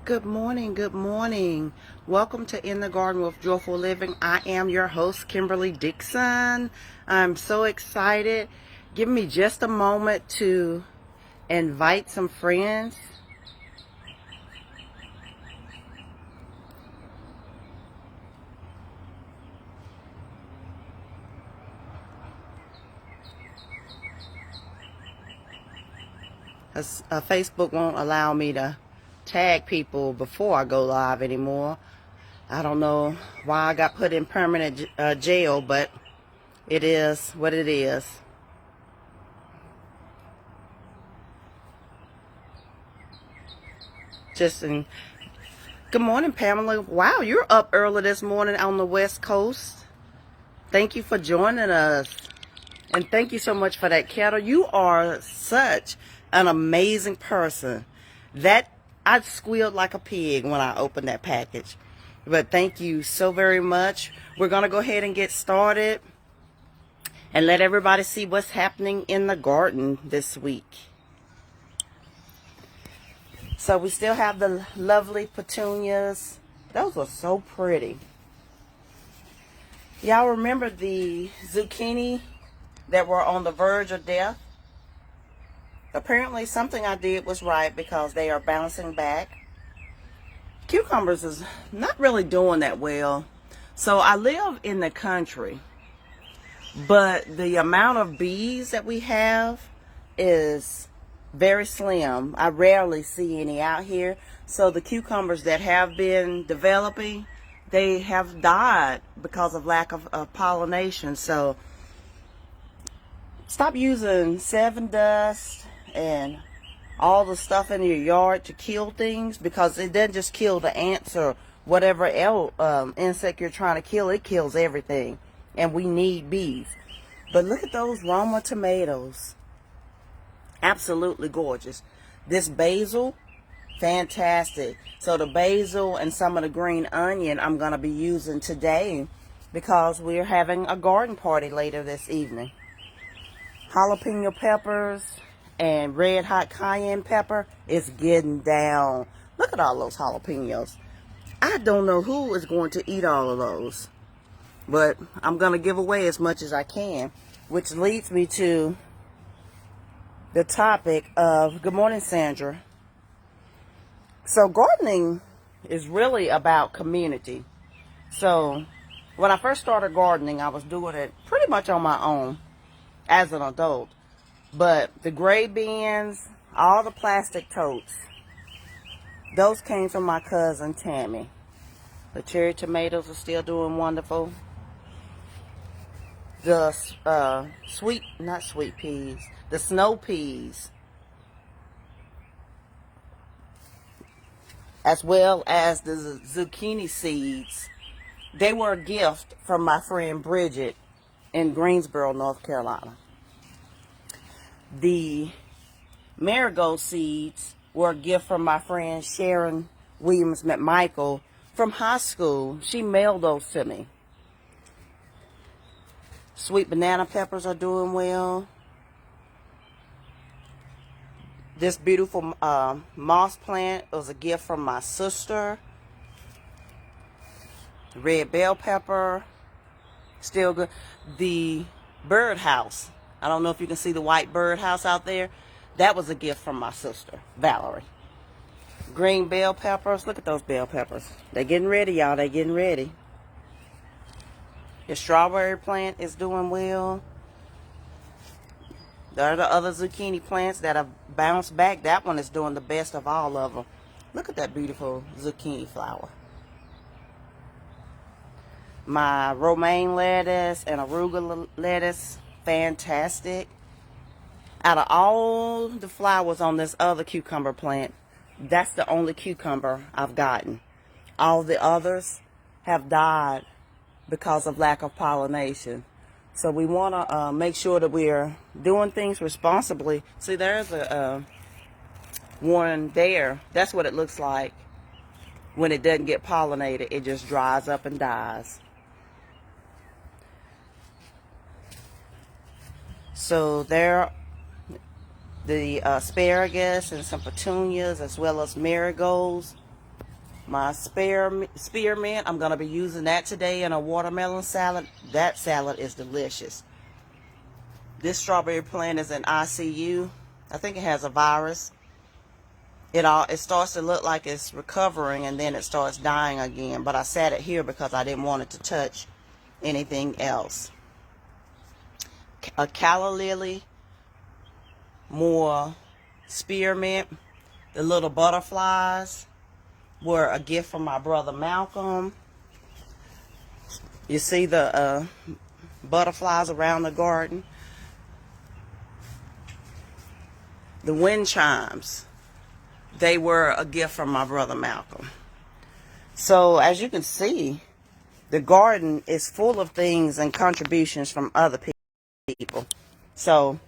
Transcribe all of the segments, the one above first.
Good morning, good morning. Welcome to In the Garden with Joyful Living. I am your host, Kimberly Dixon. I'm so excited. Give me just a moment to invite some friends. Facebook won't allow me to tag people before I go live anymore. I don't know why I got put in permanent jail, but it is what it is. Good morning, Pamela. Wow, you're up early this morning on the West Coast. Thank you for joining us. And thank you so much for that kettle. You are such an amazing person. I squealed like a pig when I opened that package. But thank you so very much. We're going to go ahead and get started and let everybody see what's happening in the garden this week. So we still have the lovely petunias. Those are so pretty. Y'all remember the zucchini that were on the verge of death? Apparently something I did was right because they are bouncing back. Cucumbers is not really doing that well. So I live in the country, but the amount of bees that we have is very slim. I rarely see any out here. So the cucumbers that have been developing, they have died because of lack of pollination. So stop using Sevin dust and all the stuff in your yard to kill things, because it doesn't just kill the ants or whatever else insect you're trying to kill. It kills everything, and we need bees. But look at those Roma tomatoes. Absolutely gorgeous. This basil, fantastic. So the basil and some of the green onion I'm going to be using today because we're having a garden party later this evening. Jalapeno peppers and red hot cayenne pepper is getting down. Look at all those jalapenos. I don't know who is going to eat all of those, but I'm going to give away as much as I can, which leads me to the topic of, good morning, Sandra. So gardening is really about community. So when I first started gardening, I was doing it pretty much on my own as an adult. But the gray bins, all the plastic totes, those came from my cousin Tammy. The cherry tomatoes are still doing wonderful. The not sweet peas, the snow peas, as well as the zucchini seeds, they were a gift from my friend Bridget in Greensboro, North Carolina. The marigold seeds were a gift from my friend Sharon Williams McMichael from high school. She mailed those to me. Sweet banana peppers are doing well. This beautiful moss plant was a gift from my sister. Red bell pepper, still good. The birdhouse, I don't know if you can see the white birdhouse out there. That was a gift from my sister, Valerie. Green bell peppers, look at those bell peppers. They're getting ready, y'all, they're getting ready. The strawberry plant is doing well. There are the other zucchini plants that have bounced back. That one is doing the best of all of them. Look at that beautiful zucchini flower. My romaine lettuce and arugula lettuce, fantastic. Out of all the flowers on this other cucumber plant, that's the only cucumber I've gotten. All the others have died because of lack of pollination. So we want to make sure that we're doing things responsibly. See, there's a one there. That's what it looks like when it doesn't get pollinated. It just dries up and dies. So there, the asparagus and some petunias as well as marigolds. my spearmint. I'm going to be using that today in a watermelon salad. That salad is delicious. This strawberry plant is in ICU. I think it has a virus. It starts to look like it's recovering, and then it starts dying again. But I sat it here because I didn't want it to touch anything else. A calla lily, more spearmint. The little butterflies were a gift from my brother Malcolm. You see the butterflies around the garden. The wind chimes, they were a gift from my brother Malcolm. So as you can see, the garden is full of things and contributions from other people. So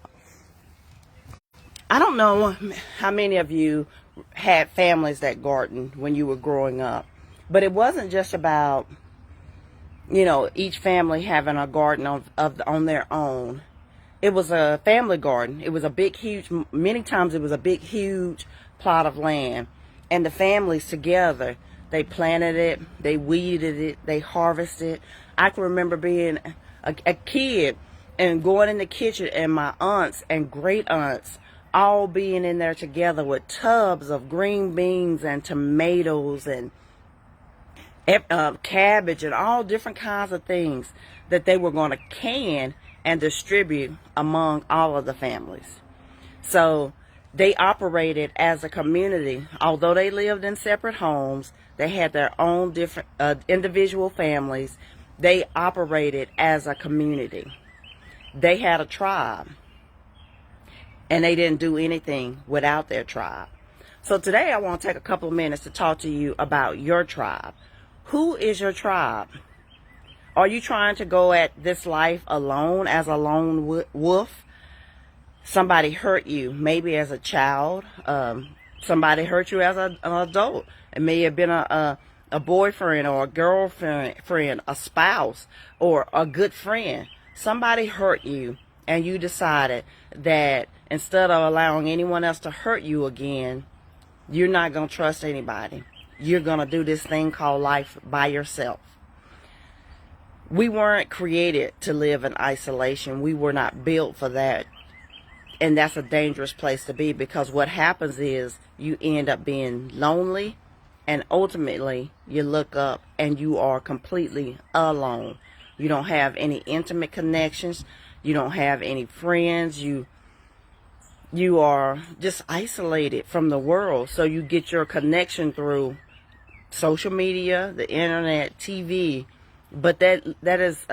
I don't know how many of you had families that gardened when you were growing up, but it wasn't just about, you know, each family having a garden on their own. It was a family garden. It was a big, huge, many times it was a big, huge plot of land. And the families together, they planted it, they weeded it, they harvested. I can remember being a kid and going in the kitchen and my aunts and great aunts all being in there together with tubs of green beans and tomatoes and cabbage and all different kinds of things that they were going to can and distribute among all of the families. So they operated as a community. Although they lived in separate homes, they had their own different individual families. They operated as a community. They had a tribe, and they didn't do anything without their tribe. So today I want to take a couple of minutes to talk to you about your tribe. Who is your tribe? Are you trying to go at this life alone as a lone wolf? Somebody hurt you, maybe as a child. Somebody hurt you as an adult. It may have been a boyfriend or a girlfriend, a spouse, or a good friend. Somebody hurt you, and you decided that instead of allowing anyone else to hurt you again, you're not going to trust anybody. You're going to do this thing called life by yourself. We weren't created to live in isolation. We were not built for that. And that's a dangerous place to be, because what happens is you end up being lonely, and ultimately you look up and you are completely alone. You don't have any intimate connections. You don't have any friends. You are just isolated from the world. So you get your connection through social media, the internet, TV. But that is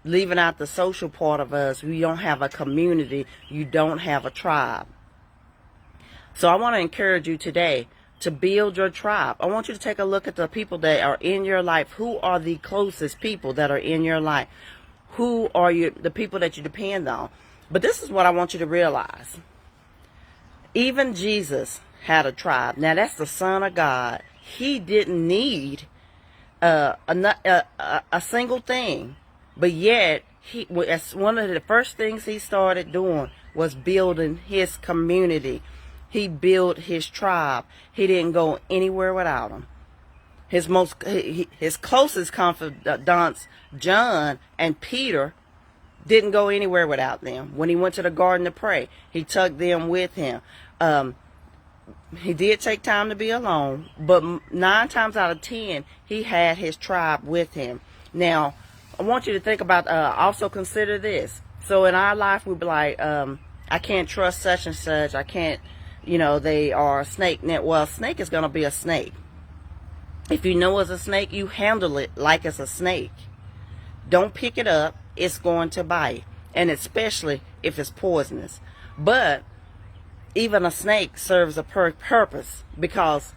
leaving out the social part of us. You don't have a community. You don't have a tribe. So I want to encourage you today to build your tribe. I want you to take a look at the people that are in your life. Who are the closest people that are in your life? Who are the people that you depend on? But this is what I want you to realize. Even Jesus had a tribe. Now that's the Son of God. He didn't need a single thing, but yet one of the first things he started doing was building his community. He built his tribe. He didn't go anywhere without him. His closest confidants, John and Peter, didn't go anywhere without them. When he went to the garden to pray, he took them with him. He did take time to be alone, but 9 times out of 10, he had his tribe with him. Now, I want you to think about, also consider this. So in our life, we'd be like, I can't trust such and such. I can't, they are a snake net. Well, a snake is going to be a snake. If you know it's a snake, you handle it like it's a snake. Don't pick it up. It's going to bite. And especially if it's poisonous. But even a snake serves a purpose, because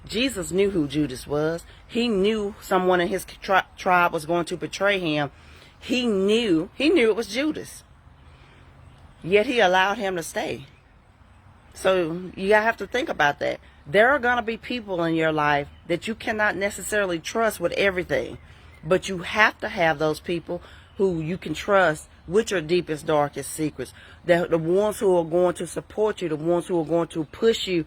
Jesus knew who Judas was. He knew someone in his tribe was going to betray him. He knew it was Judas. Yet he allowed him to stay. So you have to think about that. There are going to be people in your life that you cannot necessarily trust with everything. But you have to have those people who you can trust with your deepest, darkest secrets. The ones who are going to support you, the ones who are going to push you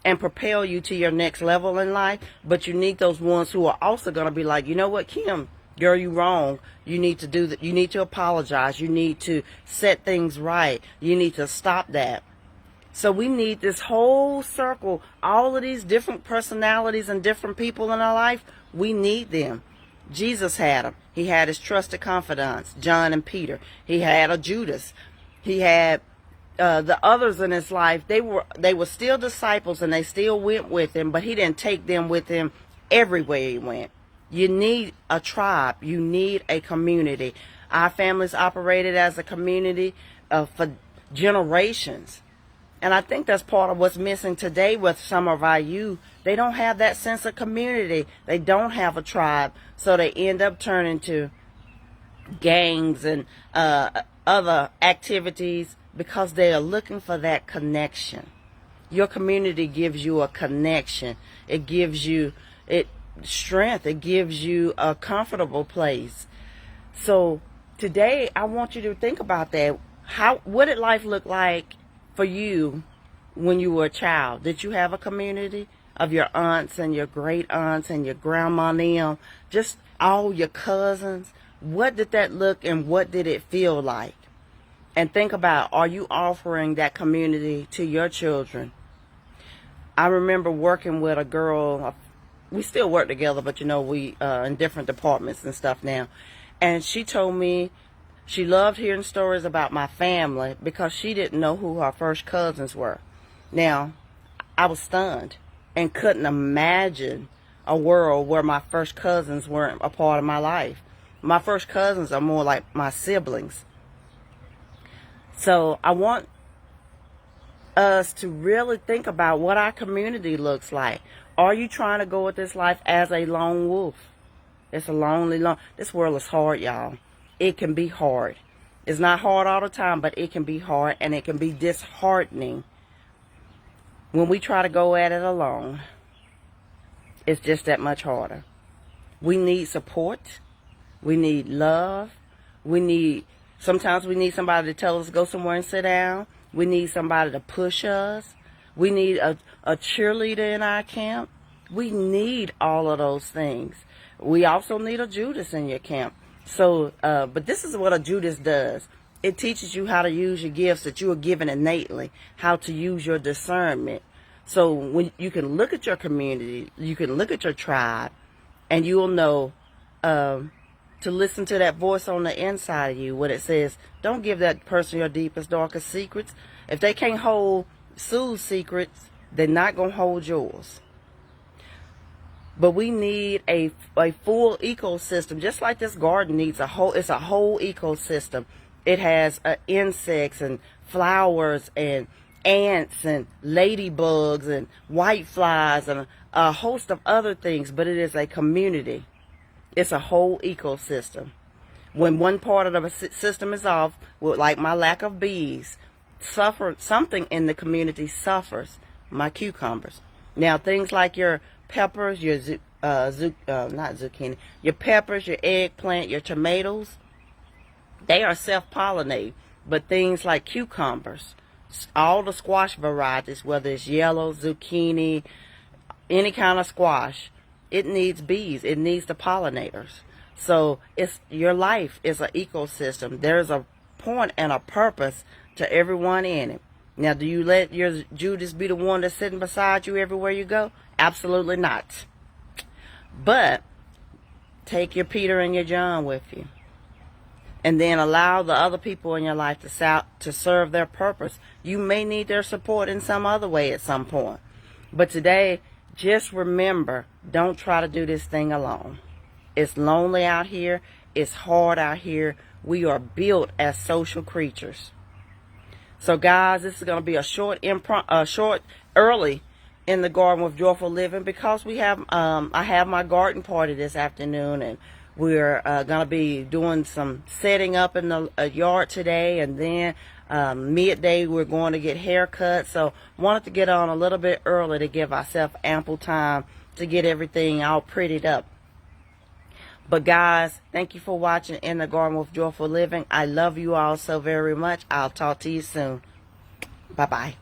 and propel you to your next level in life. But you need those ones who are also going to be like, you know what, Kim, girl, you wrong. You need to do that. You need to apologize. You need to set things right. You need to stop that. So we need this whole circle, all of these different personalities and different people in our life. We need them. Jesus had them. He had his trusted confidants, John and Peter. He had a Judas. He had the others in his life. They were still disciples and they still went with him, but he didn't take them with him everywhere he went. You need a tribe. You need a community. Our families operated as a community for generations. And I think that's part of what's missing today with some of our youth. They don't have that sense of community. They don't have a tribe. So they end up turning to gangs and other activities because they are looking for that connection. Your community gives you a connection. It gives you strength. It gives you a comfortable place. So today I want you to think about that. What did life look like for you when you were a child? Did you have a community of your aunts and your great aunts and your grandma and them, just all your cousins? What did that look and what did it feel like? And think about, are you offering that community to your children? I remember working with a girl. We still work together, but we in different departments and stuff now. And she told me she loved hearing stories about my family because she didn't know who her first cousins were. Now, I was stunned and couldn't imagine a world where my first cousins weren't a part of my life. My first cousins are more like my siblings. So I want us to really think about what our community looks like. Are you trying to go with this life as a lone wolf? It's a lonely, this world is hard, y'all. It can be hard. It's not hard all the time, but it can be hard and it can be disheartening when we try to go at it alone. It's just that much harder. We need support. We need love. Sometimes we need somebody to tell us to go somewhere and sit down. We need somebody to push us. We need a cheerleader in our camp. We need all of those things. We also need a Judas in your camp. So, but this is what a Judas does. It teaches you how to use your gifts that you are given innately, how to use your discernment. So when you can look at your community, you can look at your tribe, and you'll know to listen to that voice on the inside of you when it says, don't give that person your deepest, darkest secrets. If they can't hold Sue's secrets, they're not going to hold yours. But we need a full ecosystem, just like this garden needs it's a whole ecosystem. It has insects and flowers and ants and ladybugs and whiteflies and a host of other things, but it is a community. It's a whole ecosystem. When one part of the system is off, like my lack of bees, something in the community suffers. My cucumbers. Now things like your peppers, your not zucchini, your peppers, your eggplant, your tomatoes, they are self-pollinated. But things like cucumbers, all the squash varieties, whether it's yellow, zucchini, any kind of squash, it needs bees. It needs the pollinators. So your life is an ecosystem. There's a point and a purpose to everyone in it. Now, do you let your Judas be the one that's sitting beside you everywhere you go? Absolutely not. But take your Peter and your John with you. And then allow the other people in your life to serve their purpose. You may need their support in some other way at some point. But today, just remember, don't try to do this thing alone. It's lonely out here. It's hard out here. We are built as social creatures. So guys, this is going to be a short early in the Garden with Joyful Living because we have I have my garden party this afternoon, and we're going to be doing some setting up in the yard today, and then midday we're going to get haircuts. So wanted to get on a little bit early to give ourselves ample time to get everything all prettied up. But guys, thank you for watching In the Garden with Joyful Living. I love you all so very much. I'll talk to you soon. Bye-bye.